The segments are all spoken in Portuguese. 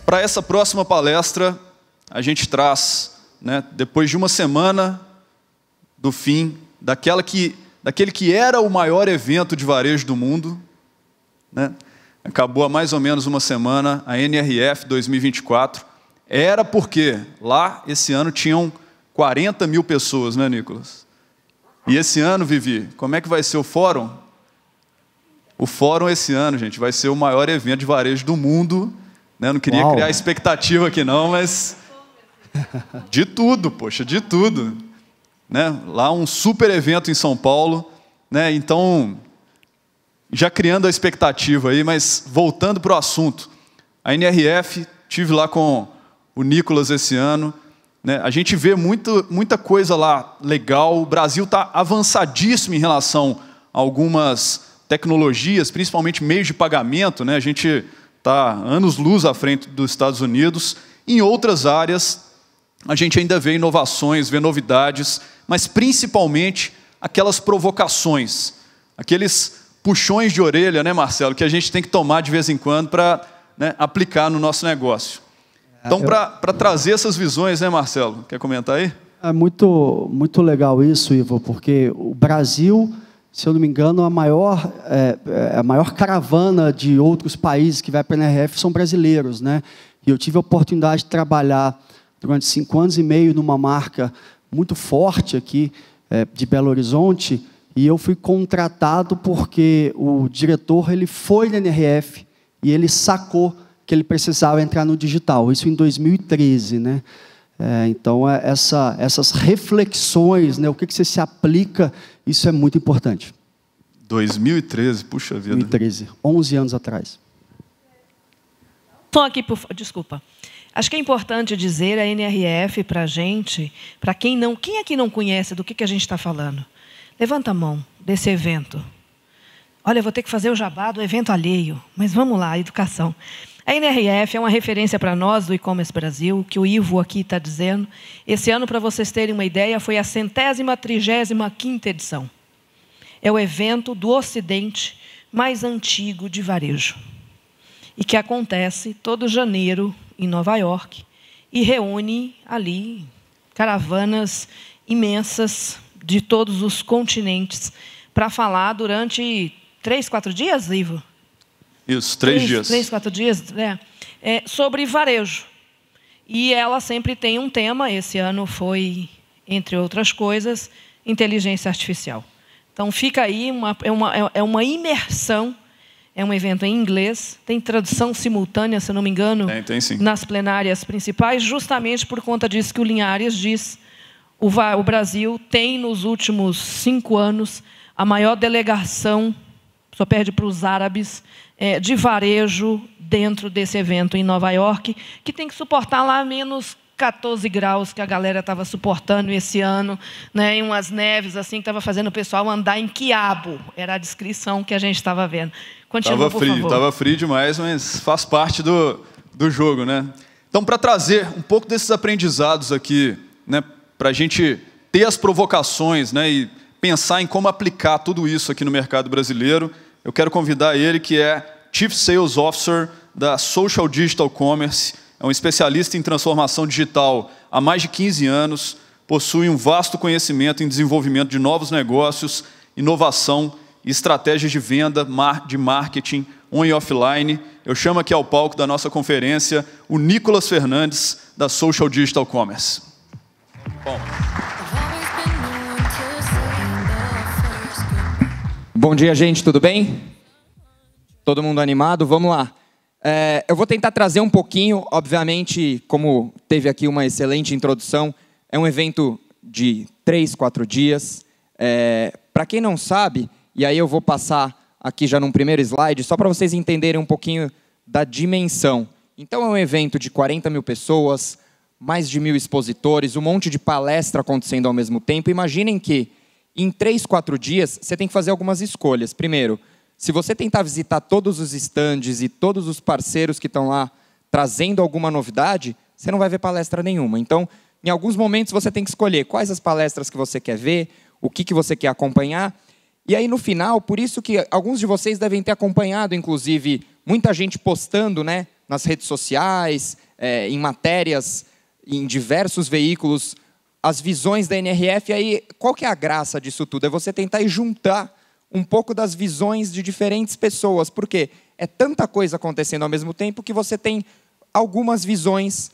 para essa próxima palestra, a gente traz, né, depois de uma semana do fim, daquele que era o maior evento de varejo do mundo, né? Acabou há mais ou menos uma semana, a NRF 2024. Era porque lá, esse ano, tinham 40 mil pessoas, né, Nicolas? E esse ano, Vivi, como é que vai ser o fórum? O fórum esse ano, gente, vai ser o maior evento de varejo do mundo, né? Não queria criar expectativa aqui não, mas de tudo, poxa, de tudo, né? Lá um super evento em São Paulo, né? Então, já criando a expectativa aí, mas voltando para o assunto, a NRF, tive lá com o Nicolas esse ano, né? A gente vê muita coisa lá legal, o Brasil está avançadíssimo em relação a algumas tecnologias, principalmente meios de pagamento, né? A gente está anos-luz à frente dos Estados Unidos. Em outras áreas, a gente ainda vê inovações, vê novidades, mas principalmente aquelas provocações, aqueles puxões de orelha, né, Marcelo, que a gente tem que tomar de vez em quando para, né, aplicar no nosso negócio. Então, para trazer essas visões, né, Marcelo? Quer comentar aí? É muito legal isso, Ivo, porque o Brasil, se eu não me engano, a maior caravana de outros países que vai para a NRF são brasileiros, né? E eu tive a oportunidade de trabalhar durante 5 anos e meio numa marca muito forte aqui de Belo Horizonte, e eu fui contratado porque o diretor ele foi na NRF e ele sacou que ele precisava entrar no digital. Isso em 2013, né? Então, essas reflexões, né? O que você se aplica, isso é muito importante. 2013, puxa vida. 2013, 11 anos atrás. Só aqui, desculpa. Acho que é importante dizer a NRF para a gente, para quem aqui não conhece do que a gente está falando. Levanta a mão desse evento. Olha, eu vou ter que fazer o jabá do evento alheio, mas vamos lá, educação. A NRF é uma referência para nós do E-Commerce Brasil, que o Ivo aqui está dizendo. Esse ano, para vocês terem uma ideia, foi a 135ª edição. É o evento do Ocidente mais antigo de varejo. E que acontece todo janeiro em Nova York e reúne ali caravanas imensas de todos os continentes para falar durante 3, 4 dias, Ivo? Isso, 3 dias. 3, 4 dias, sobre varejo. E ela sempre tem um tema, esse ano foi, entre outras coisas, inteligência artificial. Então, fica aí, é uma imersão, é um evento em inglês, tem tradução simultânea, se eu não me engano, tem sim, nas plenárias principais, justamente por conta disso que o Linhares diz. O Brasil tem, nos últimos 5 anos, a maior delegação, só perde para os árabes, de varejo dentro desse evento em Nova York, que tem que suportar lá menos 14 graus, que a galera estava suportando esse ano, né, em umas neves assim, que estava fazendo o pessoal andar em quiabo. Era a descrição que a gente estava vendo. Continua, por favor. Estava frio demais, mas faz parte do jogo, né? Então, para trazer um pouco desses aprendizados aqui, né, para a gente ter as provocações, né, e pensar em como aplicar tudo isso aqui no mercado brasileiro, eu quero convidar ele, que é Chief Sales Officer da Social Digital Commerce, é um especialista em transformação digital há mais de 15 anos, possui um vasto conhecimento em desenvolvimento de novos negócios, inovação e estratégias de venda, de marketing, on e offline. Eu chamo aqui ao palco da nossa conferência o Nicolas Fernandes, da Social Digital Commerce. Bom dia, gente, tudo bem? Todo mundo animado? Vamos lá. Eu vou tentar trazer um pouquinho, obviamente, como teve aqui uma excelente introdução, é um evento de 3, 4 dias. Para quem não sabe, e aí eu vou passar aqui já num primeiro slide, só para vocês entenderem um pouquinho da dimensão. Então, é um evento de 40 mil pessoas, mais de 1.000 expositores, um monte de palestra acontecendo ao mesmo tempo. Imaginem que, em 3, 4 dias, você tem que fazer algumas escolhas. Primeiro, se você tentar visitar todos os estandes e todos os parceiros que estão lá trazendo alguma novidade, você não vai ver palestra nenhuma. Então, em alguns momentos, você tem que escolher quais as palestras que você quer ver, o que você quer acompanhar. E aí, no final, por isso que alguns de vocês devem ter acompanhado, inclusive, muita gente postando, né, nas redes sociais, em matérias, em diversos veículos, as visões da NRF. E aí, qual que é a graça disso tudo? É você tentar juntar um pouco das visões de diferentes pessoas. Por quê? É tanta coisa acontecendo ao mesmo tempo que você tem algumas visões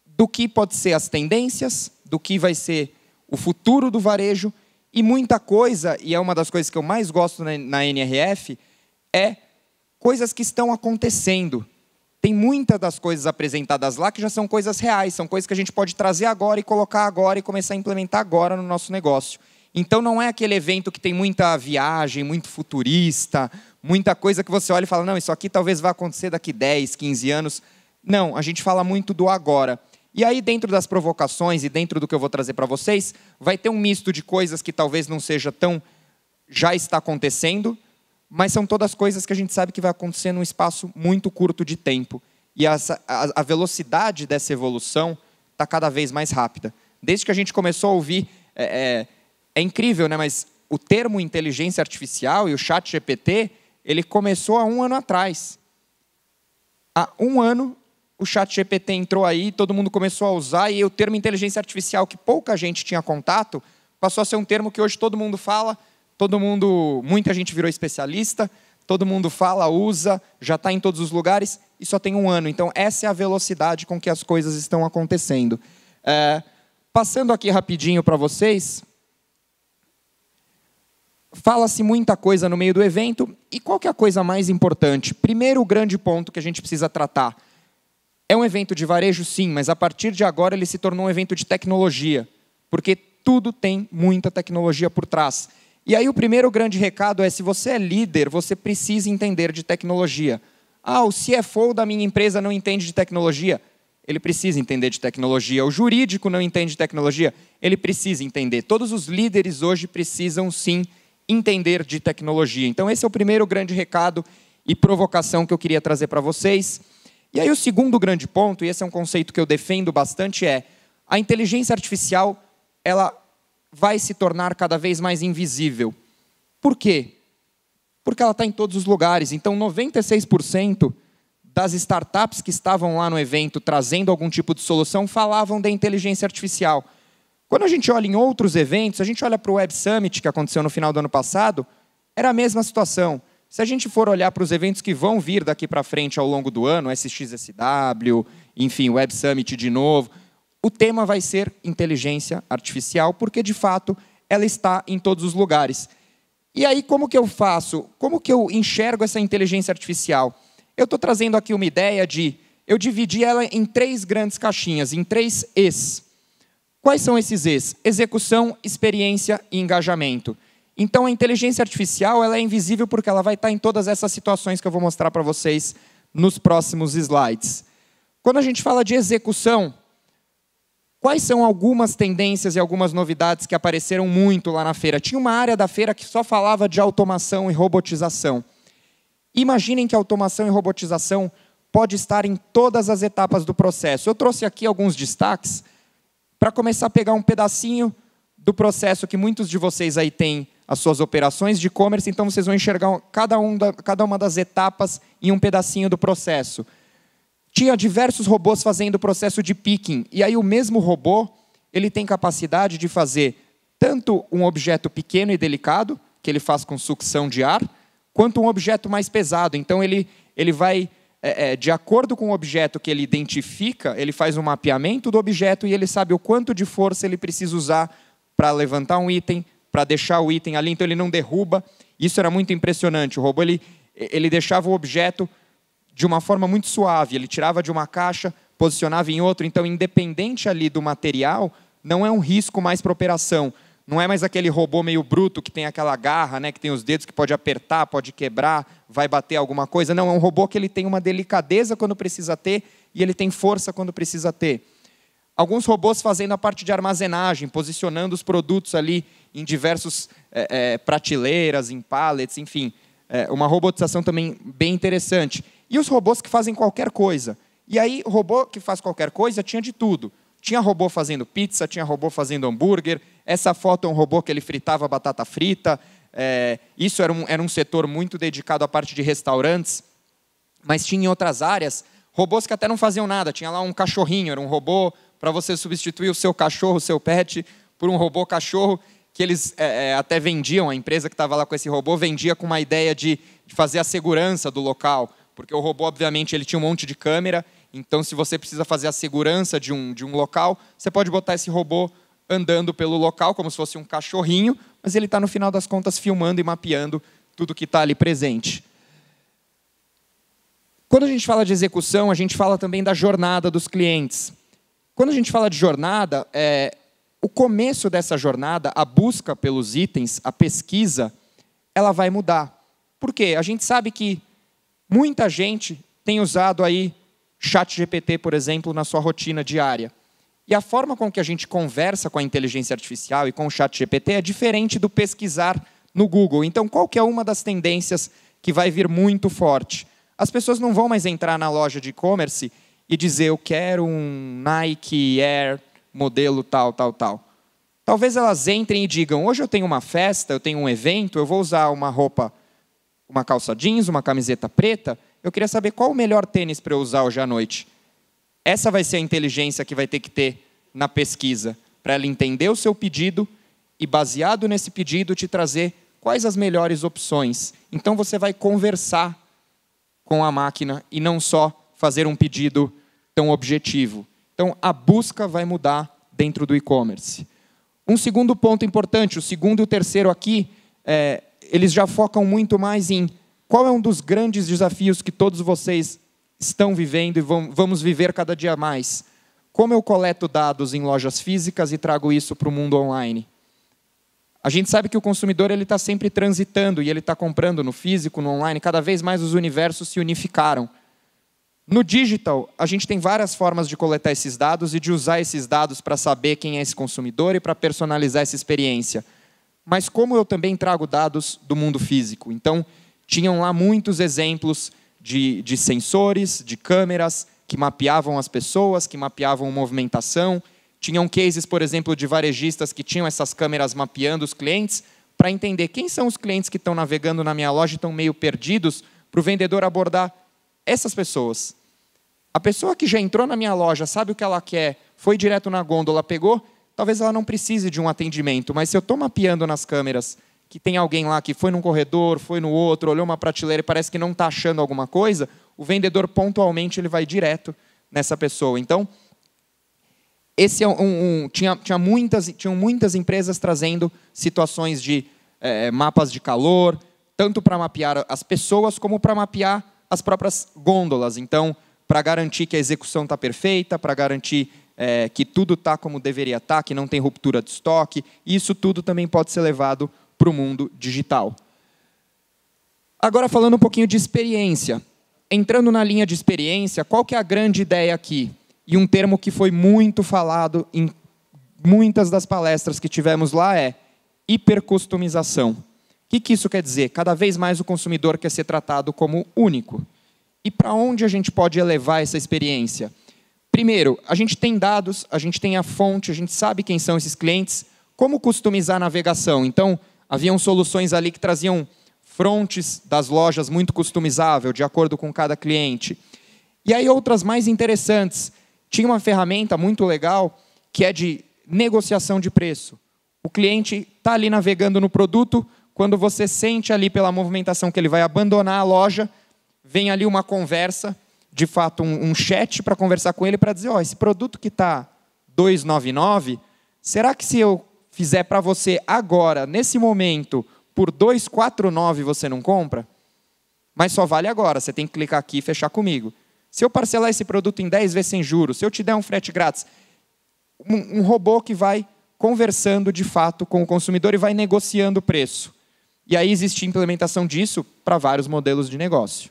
do que pode ser as tendências, do que vai ser o futuro do varejo, e muita coisa, e é uma das coisas que eu mais gosto na NRF, é coisas que estão acontecendo. Tem muitas das coisas apresentadas lá que já são coisas reais, são coisas que a gente pode trazer agora e colocar agora e começar a implementar agora no nosso negócio. Então não é aquele evento que tem muita viagem, muito futurista, muita coisa que você olha e fala, não, isso aqui talvez vá acontecer daqui 10, 15 anos. Não, a gente fala muito do agora. E aí, dentro das provocações e dentro do que eu vou trazer para vocês, vai ter um misto de coisas que talvez não seja tão... já está acontecendo, mas são todas coisas que a gente sabe que vai acontecer num espaço muito curto de tempo. E a velocidade dessa evolução está cada vez mais rápida. Desde que a gente começou a ouvir... É incrível, né? Mas o termo inteligência artificial e o ChatGPT, ele começou há 1 ano atrás. Há 1 ano... o ChatGPT entrou aí, todo mundo começou a usar, e o termo inteligência artificial, que pouca gente tinha contato, passou a ser um termo que hoje todo mundo fala, muita gente virou especialista, todo mundo fala, usa, já está em todos os lugares, e só tem 1 ano. Então, essa é a velocidade com que as coisas estão acontecendo. Passando aqui rapidinho para vocês, fala-se muita coisa no meio do evento, e qual que é a coisa mais importante? Primeiro, o grande ponto que a gente precisa tratar. É um evento de varejo, sim, mas a partir de agora ele se tornou um evento de tecnologia, porque tudo tem muita tecnologia por trás. E aí o primeiro grande recado é, se você é líder, você precisa entender de tecnologia. Ah, o CFO da minha empresa não entende de tecnologia. Ele precisa entender de tecnologia. O jurídico não entende de tecnologia. Ele precisa entender. Todos os líderes hoje precisam, sim, entender de tecnologia. Então esse é o primeiro grande recado e provocação que eu queria trazer para vocês. E aí o segundo grande ponto, e esse é um conceito que eu defendo bastante, é a inteligência artificial, ela vai se tornar cada vez mais invisível. Por quê? Porque ela está em todos os lugares. Então, 96% das startups que estavam lá no evento trazendo algum tipo de solução falavam da inteligência artificial. Quando a gente olha em outros eventos, a gente olha para o Web Summit, que aconteceu no final do ano passado, era a mesma situação. Se a gente for olhar para os eventos que vão vir daqui para frente ao longo do ano, SXSW, enfim, Web Summit de novo, o tema vai ser inteligência artificial, porque, de fato, ela está em todos os lugares. E aí, como que eu faço? Como que eu enxergo essa inteligência artificial? Eu estou trazendo aqui uma ideia de... eu dividi ela em 3 grandes caixinhas, em 3 Es. Quais são esses Es? Execução, experiência e engajamento. Então, a inteligência artificial ela é invisível porque ela vai estar em todas essas situações que eu vou mostrar para vocês nos próximos slides. Quando a gente fala de execução, quais são algumas tendências e algumas novidades que apareceram muito lá na feira? Tinha uma área da feira que só falava de automação e robotização. Imaginem que a automação e robotização pode estar em todas as etapas do processo. Eu trouxe aqui alguns destaques para começar a pegar um pedacinho do processo que muitos de vocês aí têm as suas operações de e-commerce, então vocês vão enxergar cada uma das etapas em um pedacinho do processo. Tinha diversos robôs fazendo o processo de picking, e aí o mesmo robô ele tem capacidade de fazer tanto um objeto pequeno e delicado, que ele faz com sucção de ar, quanto um objeto mais pesado. Então ele vai, de acordo com o objeto que ele identifica, ele faz um mapeamento do objeto e ele sabe o quanto de força ele precisa usar para levantar um item, para deixar o item ali, então ele não derruba. Isso era muito impressionante. O robô ele deixava o objeto de uma forma muito suave, ele tirava de uma caixa, posicionava em outro, então independente ali do material, não é um risco mais para a operação. Não é mais aquele robô meio bruto que tem aquela garra, né, que tem os dedos que pode apertar, pode quebrar, vai bater alguma coisa. Não, é um robô que ele tem uma delicadeza quando precisa ter e ele tem força quando precisa ter. Alguns robôs fazendo a parte de armazenagem, posicionando os produtos ali em diversos prateleiras, em pallets, enfim. Uma robotização também bem interessante. E os robôs que fazem qualquer coisa. E aí, o robô que faz qualquer coisa tinha de tudo. Tinha robô fazendo pizza, tinha robô fazendo hambúrguer. Essa foto é um robô que ele fritava batata frita. Isso era um setor muito dedicado à parte de restaurantes. Mas tinha em outras áreas Robôs que até não faziam nada, tinha lá um cachorrinho, era um robô para você substituir o seu cachorro, o seu pet, por um robô cachorro, que eles até vendiam, a empresa que estava lá com esse robô vendia com uma ideia de fazer a segurança do local, porque o robô, obviamente, ele tinha um monte de câmera, então se você precisa fazer a segurança de um local, você pode botar esse robô andando pelo local, como se fosse um cachorrinho, mas ele está, no final das contas, filmando e mapeando tudo que está ali presente. Quando a gente fala de execução, a gente fala também da jornada dos clientes. Quando a gente fala de jornada, o começo dessa jornada, a busca pelos itens, a pesquisa, ela vai mudar. Por quê? A gente sabe que muita gente tem usado aí ChatGPT, por exemplo, na sua rotina diária. E a forma com que a gente conversa com a inteligência artificial e com o ChatGPT é diferente do pesquisar no Google. Então, qual que é uma das tendências que vai vir muito forte? As pessoas não vão mais entrar na loja de e-commerce e dizer, eu quero um Nike Air modelo tal, tal, tal. Talvez elas entrem e digam, hoje eu tenho uma festa, eu tenho um evento, eu vou usar uma roupa, uma calça jeans, uma camiseta preta, eu queria saber qual o melhor tênis para eu usar hoje à noite. Essa vai ser a inteligência que vai ter que ter na pesquisa, para ela entender o seu pedido e, baseado nesse pedido, te trazer quais as melhores opções. Então, você vai conversar com a máquina e não só fazer um pedido tão objetivo. Então, a busca vai mudar dentro do e-commerce. Um segundo ponto importante, o segundo e o terceiro aqui, eles já focam muito mais em qual é um dos grandes desafios que todos vocês estão vivendo e vamos viver cada dia mais. Como eu coleto dados em lojas físicas e trago isso para o mundo online? A gente sabe que o consumidor está sempre transitando e ele está comprando no físico, no online, cada vez mais os universos se unificaram. No digital, a gente tem várias formas de coletar esses dados e de usar esses dados para saber quem é esse consumidor e para personalizar essa experiência. Mas como eu também trago dados do mundo físico? Então, tinham lá muitos exemplos de sensores, de câmeras, que mapeavam as pessoas, que mapeavam movimentação. Tinham cases, por exemplo, de varejistas que tinham essas câmeras mapeando os clientes para entender quem são os clientes que estão navegando na minha loja e estão meio perdidos, para o vendedor abordar essas pessoas. A pessoa que já entrou na minha loja, sabe o que ela quer, foi direto na gôndola, pegou, talvez ela não precise de um atendimento, mas se eu estou mapeando nas câmeras que tem alguém lá que foi num corredor, foi no outro, olhou uma prateleira e parece que não está achando alguma coisa, o vendedor pontualmente ele vai direto nessa pessoa. Então, esse tinham muitas empresas trazendo situações de mapas de calor, tanto para mapear as pessoas como para mapear as próprias gôndolas. Então, para garantir que a execução está perfeita, para garantir que tudo está como deveria estar, que não tem ruptura de estoque, isso tudo também pode ser levado para o mundo digital. Agora, falando um pouquinho de experiência. Entrando na linha de experiência, qual que é a grande ideia aqui? E um termo que foi muito falado em muitas das palestras que tivemos lá é hipercustomização. O que isso quer dizer? Cada vez mais o consumidor quer ser tratado como único. E para onde a gente pode elevar essa experiência? Primeiro, a gente tem dados, a gente tem a fonte, a gente sabe quem são esses clientes, como customizar a navegação. Então, haviam soluções ali que traziam frontes das lojas muito customizável, de acordo com cada cliente. E aí outras mais interessantes. Tinha uma ferramenta muito legal que é de negociação de preço. O cliente está ali navegando no produto, quando você sente ali pela movimentação que ele vai abandonar a loja, vem ali uma conversa, de fato um chat para conversar com ele, para dizer, esse produto que está R$2,99, será que se eu fizer para você agora, nesse momento, por R$249 você não compra? Mas só vale agora, você tem que clicar aqui e fechar comigo. Se eu parcelar esse produto em 10 vezes sem juros, se eu te der um frete grátis, um robô que vai conversando de fato com o consumidor e vai negociando o preço. E aí existe implementação disso para vários modelos de negócio.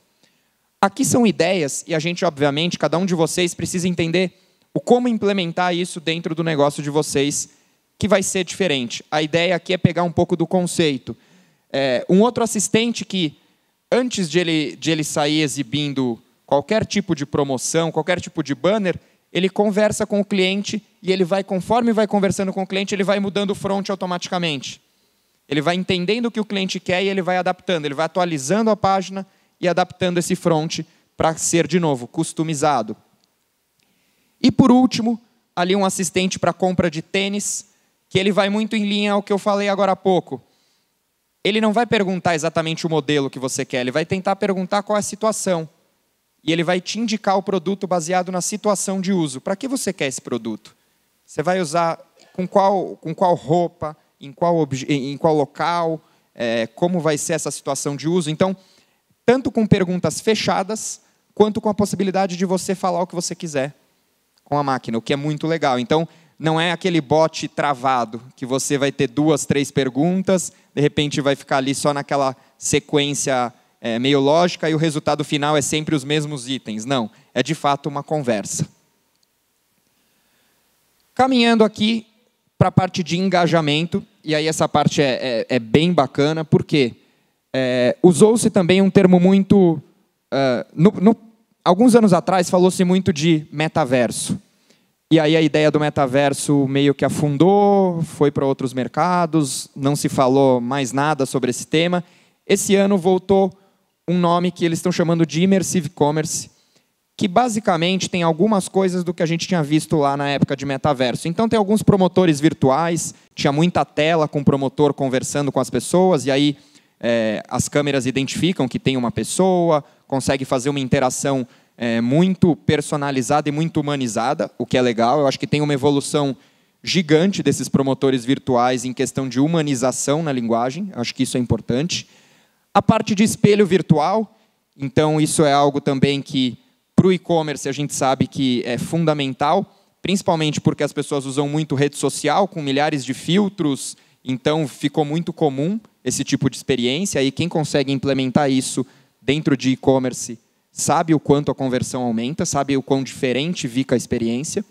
Aqui são ideias e a gente, obviamente, cada um de vocês precisa entender o como implementar isso dentro do negócio de vocês, que vai ser diferente. A ideia aqui é pegar um pouco do conceito. Um outro assistente que, antes de ele sair exibindo qualquer tipo de promoção, qualquer tipo de banner, ele conversa com o cliente e ele vai, conforme vai conversando com o cliente, ele vai mudando o front automaticamente. Ele vai entendendo o que o cliente quer e ele vai adaptando. Ele vai atualizando a página e adaptando esse front para ser, de novo, customizado. E, por último, ali um assistente para compra de tênis, que ele vai muito em linha ao que eu falei agora há pouco. Ele não vai perguntar exatamente o modelo que você quer, ele vai tentar perguntar qual é a situação. E ele vai te indicar o produto baseado na situação de uso. Para que você quer esse produto? Você vai usar com qual roupa, em qual local, como vai ser essa situação de uso. Então, tanto com perguntas fechadas, quanto com a possibilidade de você falar o que você quiser com a máquina, o que é muito legal. Então, não é aquele bot travado, que você vai ter 2, 3 perguntas, de repente vai ficar ali só naquela sequência meio lógica e o resultado final é sempre os mesmos itens. Não, é de fato uma conversa. Caminhando aqui para a parte de engajamento, e aí essa parte é bem bacana, porque usou-se também um termo muito... alguns anos atrás falou-se muito de metaverso. E aí a ideia do metaverso meio que afundou, foi para outros mercados, não se falou mais nada sobre esse tema. Esse ano voltou um nome que eles estão chamando de Immersive Commerce, que basicamente tem algumas coisas do que a gente tinha visto lá na época de metaverso. Então tem alguns promotores virtuais, tinha muita tela com o promotor conversando com as pessoas, e aí as câmeras identificam que tem uma pessoa, consegue fazer uma interação muito personalizada e muito humanizada, o que é legal. Eu acho que tem uma evolução gigante desses promotores virtuais em questão de humanização na linguagem, eu acho que isso é importante. A parte de espelho virtual, então isso é algo também que, para o e-commerce, a gente sabe que é fundamental, principalmente porque as pessoas usam muito rede social, com milhares de filtros, então ficou muito comum esse tipo de experiência, e quem consegue implementar isso dentro de e-commerce sabe o quanto a conversão aumenta, sabe o quão diferente fica a experiência.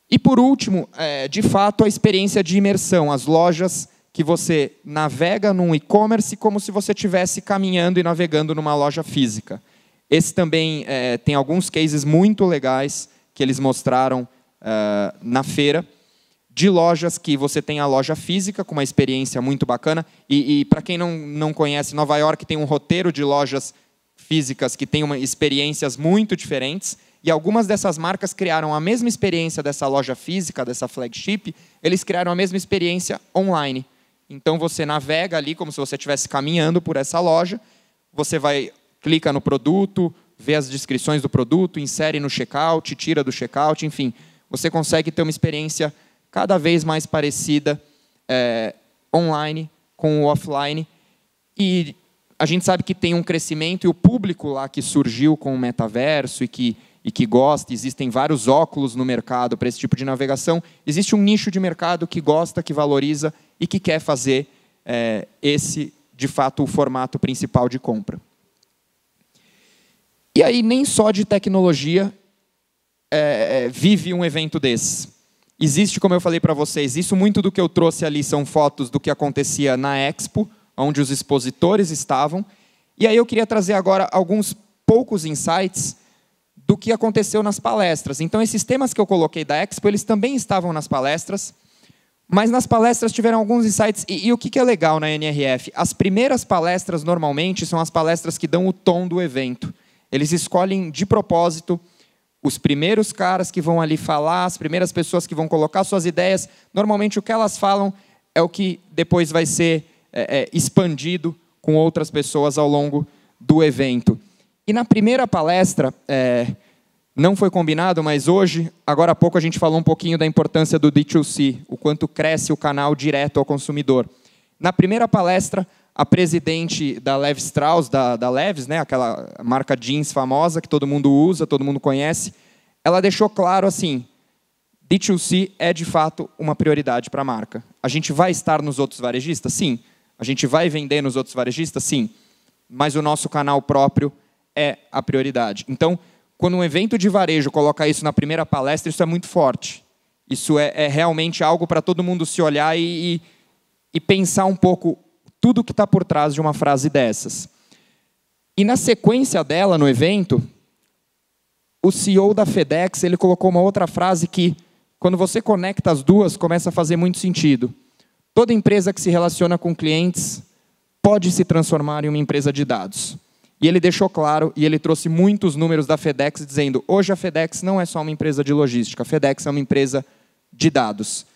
E, por último, de fato, a experiência de imersão, as lojas que você navega num e-commerce como se você estivesse caminhando e navegando numa loja física. Esse também tem alguns cases muito legais que eles mostraram na feira, de lojas que você tem a loja física, com uma experiência muito bacana. E para quem não conhece, Nova York tem um roteiro de lojas físicas que tem experiências muito diferentes. E algumas dessas marcas criaram a mesma experiência dessa loja física, dessa flagship, eles criaram a mesma experiência online. Então, você navega ali como se você estivesse caminhando por essa loja, você clica no produto, vê as descrições do produto, insere no checkout, tira do checkout, enfim. Você consegue ter uma experiência cada vez mais parecida online com o offline. E a gente sabe que tem um crescimento, e o público lá que surgiu com o metaverso e que gosta, existem vários óculos no mercado para esse tipo de navegação, existe um nicho de mercado que gosta, que valoriza e que quer fazer esse, de fato, o formato principal de compra. E aí, nem só de tecnologia vive um evento desse. Existe, como eu falei para vocês, isso muito do que eu trouxe ali são fotos do que acontecia na Expo, onde os expositores estavam. E aí eu queria trazer agora alguns poucos insights do que aconteceu nas palestras. Então, esses temas que eu coloquei da Expo, eles também estavam nas palestras, mas nas palestras tiveram alguns insights. E o que é legal na NRF? As primeiras palestras, normalmente, são as palestras que dão o tom do evento. Eles escolhem, de propósito, os primeiros caras que vão ali falar, as primeiras pessoas que vão colocar suas ideias. Normalmente, o que elas falam é o que depois vai ser expandido com outras pessoas ao longo do evento. E na primeira palestra, não foi combinado, mas hoje, agora há pouco, a gente falou um pouquinho da importância do D2C, o quanto cresce o canal direto ao consumidor. Na primeira palestra, a presidente da Levi Strauss, da Levi's, né, aquela marca jeans famosa que todo mundo usa, todo mundo conhece, ela deixou claro assim, D2C é de fato uma prioridade para a marca. A gente vai estar nos outros varejistas? Sim. A gente vai vender nos outros varejistas? Sim. Mas o nosso canal próprio é a prioridade. Então, quando um evento de varejo coloca isso na primeira palestra, isso é muito forte. Isso é realmente algo para todo mundo se olhar e pensar um pouco tudo que está por trás de uma frase dessas. E na sequência dela, no evento, o CEO da FedEx ele colocou uma outra frase que, quando você conecta as duas, começa a fazer muito sentido. Toda empresa que se relaciona com clientes pode se transformar em uma empresa de dados. E ele deixou claro, e ele trouxe muitos números da FedEx, dizendo, hoje a FedEx não é só uma empresa de logística, a FedEx é uma empresa de dados.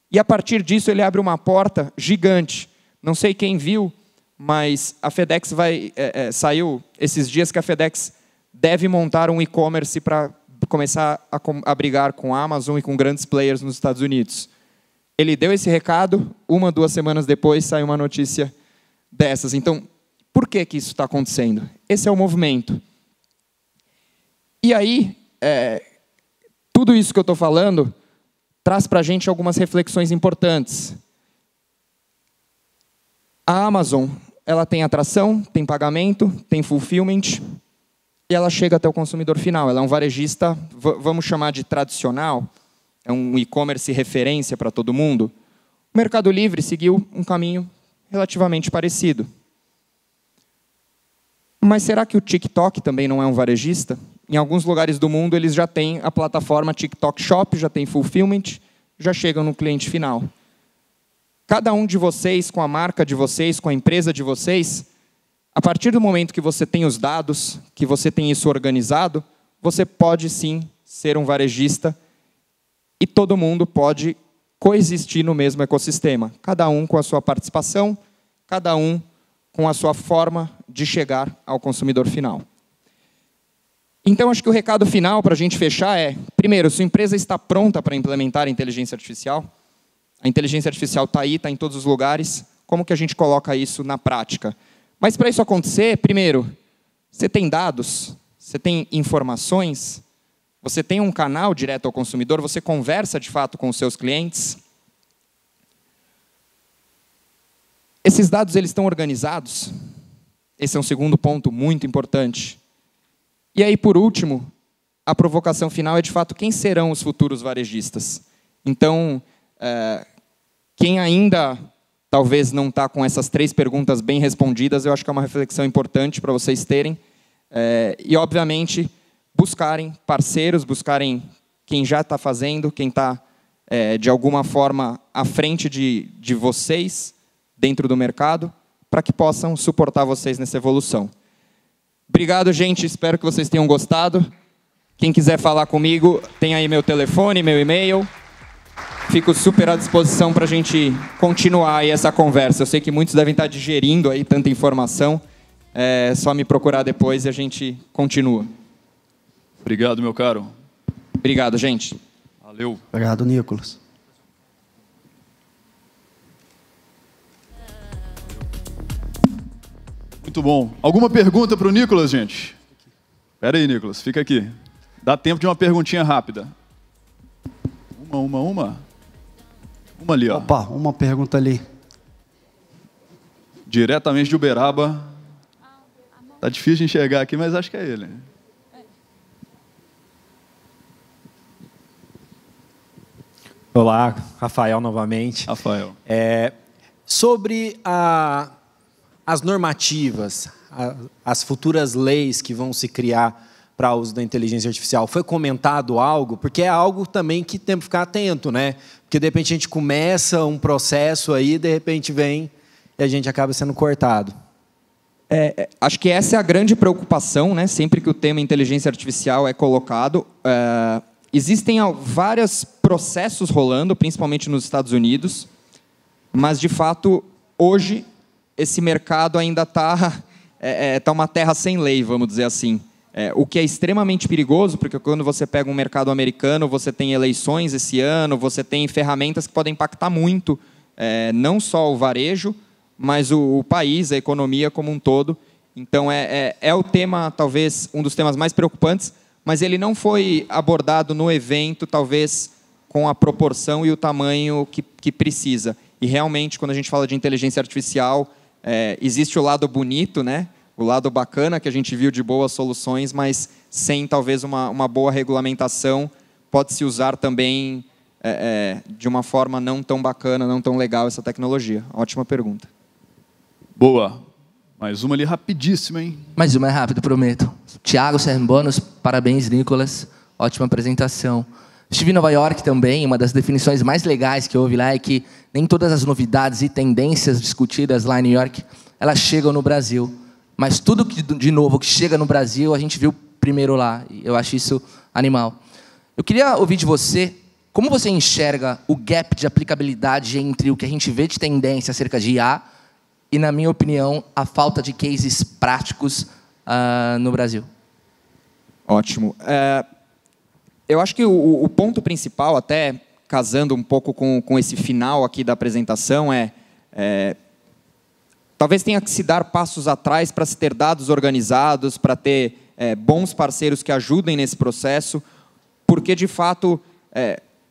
E a partir disso ele abre uma porta gigante. Não sei quem viu, mas a FedEx saiu esses dias que a FedEx deve montar um e-commerce para começar a brigar com a Amazon e com grandes players nos Estados Unidos. Ele deu esse recado, 1, 2 semanas depois saiu uma notícia dessas. Então, por que isso está acontecendo? Esse é o movimento. E aí, tudo isso que eu estou falando traz para a gente algumas reflexões importantes. A Amazon, ela tem atração, tem pagamento, tem fulfillment, e ela chega até o consumidor final. Ela é um varejista, vamos chamar de tradicional, é um e-commerce referência para todo mundo. O Mercado Livre seguiu um caminho relativamente parecido. Mas será que o TikTok também não é um varejista? Em alguns lugares do mundo, eles já têm a plataforma TikTok Shop, já tem fulfillment, já chegam no cliente final. Cada um de vocês, com a marca de vocês, com a empresa de vocês, a partir do momento que você tem os dados, que você tem isso organizado, você pode sim ser um varejista e todo mundo pode coexistir no mesmo ecossistema. Cada um com a sua participação, cada um com a sua forma de chegar ao consumidor final. Então, acho que o recado final para a gente fechar é, primeiro, sua empresa está pronta para implementar a inteligência artificial? A inteligência artificial está aí, está em todos os lugares. Como que a gente coloca isso na prática? Mas para isso acontecer, primeiro, você tem dados, você tem informações, você tem um canal direto ao consumidor, você conversa de fato com os seus clientes. Esses dados eles estão organizados. Esse é um segundo ponto muito importante. E aí, por último, a provocação final é, de fato, quem serão os futuros varejistas? Então, quem ainda talvez não está com essas 3 perguntas bem respondidas, eu acho que é uma reflexão importante para vocês terem. E, obviamente, buscarem parceiros, buscarem quem já está fazendo, quem está, de alguma forma, à frente de vocês, dentro do mercado, para que possam suportar vocês nessa evolução. Obrigado, gente. Espero que vocês tenham gostado. Quem quiser falar comigo, tem aí meu telefone, meu e-mail. Fico super à disposição para a gente continuar aí essa conversa. Eu sei que muitos devem estar digerindo aí tanta informação. É só me procurar depois e a gente continua. Obrigado, meu caro. Obrigado, gente. Valeu. Obrigado, Nicolas. Muito bom. Alguma pergunta para o Nicolas, gente? Espera aí, Nicolas. Fica aqui. Dá tempo de uma perguntinha rápida. Uma ali, ó. Opa, uma pergunta ali. Diretamente de Uberaba. Tá difícil de enxergar aqui, mas acho que é ele. Olá, Rafael novamente. Rafael. Sobre as normativas, as futuras leis que vão se criar para o uso da inteligência artificial, foi comentado algo? Porque é algo também que temos que ficar atento, né? Porque de repente a gente começa um processo aí, de repente vem e a gente acaba sendo cortado. Acho que essa é a grande preocupação, né? Sempre que o tema inteligência artificial é colocado. Existem vários processos rolando, principalmente nos Estados Unidos, mas, de fato, hoje, esse mercado ainda está uma terra sem lei, vamos dizer assim. O que é extremamente perigoso, porque quando você pega um mercado americano, você tem eleições esse ano, você tem ferramentas que podem impactar muito, não só o varejo, mas o país, a economia como um todo. Então, é o tema, talvez, um dos temas mais preocupantes, mas ele não foi abordado no evento, talvez, com a proporção e o tamanho que precisa. E, realmente, quando a gente fala de inteligência artificial, existe o lado bonito, né? O lado bacana que a gente viu de boas soluções, mas sem, talvez, uma boa regulamentação, pode-se usar também de uma forma não tão bacana, não tão legal essa tecnologia. Ótima pergunta. Boa. Mais uma ali rapidíssima, hein? Mais uma é rápido, prometo. Tiago Serbonos, parabéns, Nicolas. Ótima apresentação. Estive em Nova York também. Uma das definições mais legais que houve lá é que nem todas as novidades e tendências discutidas lá em New York, elas chegam no Brasil. Mas tudo que, de novo que chega no Brasil, a gente viu primeiro lá. E eu acho isso animal. Eu queria ouvir de você, como você enxerga o gap de aplicabilidade entre o que a gente vê de tendência acerca de IA e, na minha opinião, a falta de cases práticos no Brasil? Ótimo. Eu acho que o ponto principal, até casando um pouco com esse final aqui da apresentação, talvez tenha que se dar passos atrás para se ter dados organizados, para ter bons parceiros que ajudem nesse processo, porque, de fato,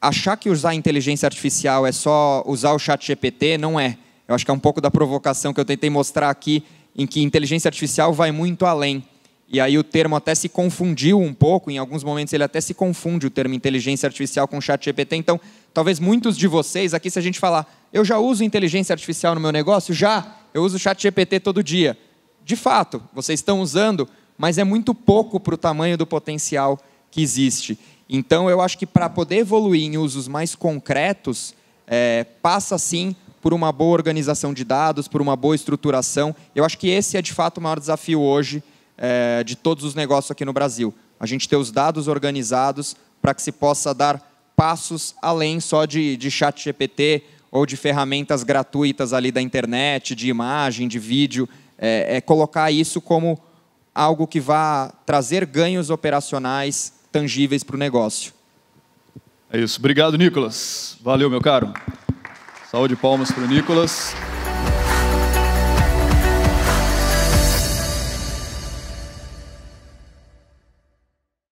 achar que usar inteligência artificial é só usar o ChatGPT, não é. Eu acho que é um pouco da provocação que eu tentei mostrar aqui, em que inteligência artificial vai muito além. E aí o termo até se confundiu um pouco, em alguns momentos ele até se confunde, o termo inteligência artificial com ChatGPT. Então, talvez muitos de vocês, aqui se a gente falar, eu já uso inteligência artificial no meu negócio? Já, eu uso ChatGPT todo dia. De fato, vocês estão usando, mas é muito pouco para o tamanho do potencial que existe. Então, eu acho que para poder evoluir em usos mais concretos, passa sim por uma boa organização de dados, por uma boa estruturação. Eu acho que esse é, de fato, o maior desafio hoje de todos os negócios aqui no Brasil. A gente ter os dados organizados para que se possa dar passos além só de ChatGPT ou de ferramentas gratuitas ali da internet, de imagem, de vídeo. Colocar isso como algo que vá trazer ganhos operacionais tangíveis para o negócio. É isso. Obrigado, Nicolas. Valeu, meu caro. Saúde e palmas para o Nicolas.